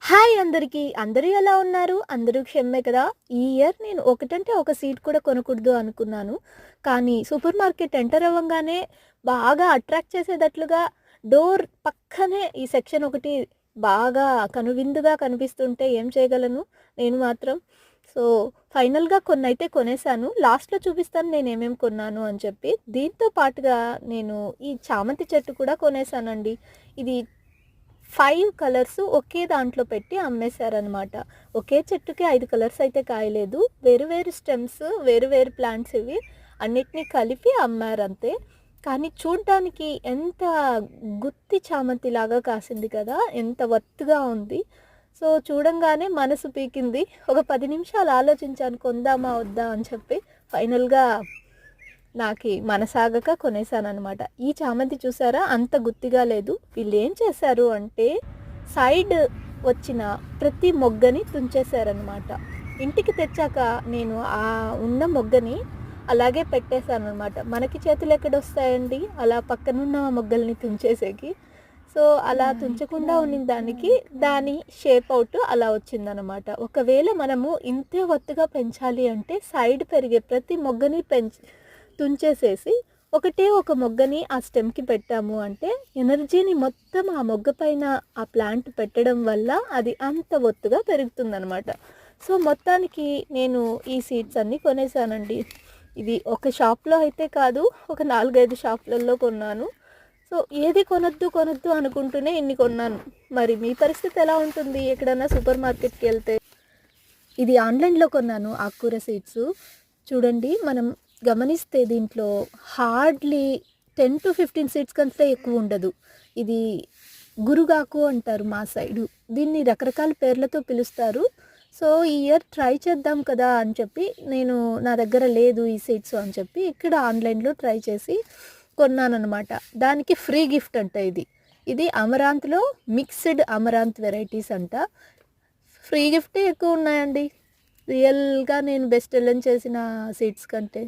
Hi అందరికీ! అందరూ ఎలా ఉన్నారు? అందరూ క్షేమమే కదా! ఈ ఇయర్ నేను ఒకటంటే ఒక సీట్ కూడా కొనకూడదు అనుకున్నాను. కానీ సూపర్ మార్కెట్ ఎంటర్ అవ్వంగానే బాగా అట్రాక్ట్ చేసేటట్లుగా డోర్ పక్కనే ఈ సెక్షన్ ఒకటి బాగా కనువిందుగా కనిపిస్తుంటే ఏం చేయగలను నేను మాత్రం. సో, ఫైనల్‌గా కొన్నైతే కొనేసాను. లాస్ట్‌లో చూపిస్తాను నేనేమేమి కొన్నాను అని చెప్పి. దీంతో పాటుగా నేను ఈ చామంతి చెట్టు కూడా కొనేసానండి. ఇది 5 కలర్స్ ఒకే దాంట్లో పెట్టి అమ్మేశారనమాట. ఒకే చెట్టుకి 5 కలర్స్ అయితే కాయలేదు. వేరు వేరు స్టెమ్స్, వేరు వేరు ప్లాంట్స్ ఇవి. అన్నిటిని కలిపి అమ్మారంతే. కానీ చూడ్డానికి ఎంత గుత్తి చామంతిలాగా కాసింది కదా! ఎంత ఒత్తుగా ఉంది. సో, చూడంగానే మనసు పీకింది. ఒక 10 నిమిషాలు ఆలోచించాను కొందామా? వద్దా? అని చెప్పి. ఫైనల్‌గా నాకి మనసాగక కొనేసాననమాట. ఈ చామంతి చూసారా అంత గుత్తిగా లేదు. వీళ్ళేం చేశారు అంటే సైడ్ వచ్చిన ప్రతి మొగ్గని తుంచేశారనమాట. ఇంటికి తెచ్చాక నేను ఆ ఉన్న మొగ్గని అలాగే పెట్టేశాననమాట. మనకి చేతులెక్కడొస్తాయండి అలా పక్కనున్న మొగ్గల్ని తుంచేసేకి. సో, అలా తుంచకుండా ఉన్నిన దానికి దాని షేప్ అవుట్ అలా వచ్చిందనమాట. ఒకవేళ మనము ఇంతే ఒత్తుగా పెంచాలి అంటే సైడ్ పెరిగే ప్రతి మొగ్గని తుంచేసేసి ఒకటే ఒక మొగ్గని ఆ స్టెమ్‌కి పెట్టాము అంటే ఎనర్జీని మొత్తం ఆ మొగ్గ పైన ఆ ప్లాంట్ పెట్టడం వల్ల అది అంత ఒత్తుగా పెరుగుతుందనమాట. సో, మొత్తానికి నేను ఈ సీడ్స్ అన్నీ కొనేసానండి. ఇది ఒక షాప్‌లో అయితే కాదు, ఒక 4, 5 షాపులలో కొన్నాను. సో, ఏది కొనొద్దు, కొనొద్దు అనుకుంటూనే ఇన్ని కొన్నాను. మరి మీ పరిస్థితి ఎలా ఉంటుంది? ఎక్కడన్నా సూపర్ మార్కెట్‌కెళ్తే? ఇది ఆన్‌లైన్‌లో కొన్నాను ఆకుకూర సీడ్సు. చూడండి మనం గమనిస్తే దీంట్లో హార్డ్‌లీ 10-15 సీడ్స్ కంటే ఎక్కువ ఉండదు. ఇది గురుగాకు అంటారు మా సైడు. దీన్ని రకరకాల పేర్లతో పిలుస్తారు. సో, ఈ ఇయర్ ట్రై చేద్దాం కదా అని చెప్పి నేను నా దగ్గర లేదు ఈ సీడ్స్ అని చెప్పి ఇక్కడ ఆన్‌లైన్‌లో ట్రై చేసి కొన్నాననమాట. దానికి ఫ్రీ గిఫ్ట్ అంట ఇది. ఇది అమరాంత్‌లో మిక్స్డ్ అమరాంత్ వెరైటీస్ అంట. ఫ్రీ గిఫ్టే ఎక్కువ ఉన్నాయండి. రియల్‌గా నేను బెస్ట్ ఎలెన్ చేసిన సీడ్స్ కంటే.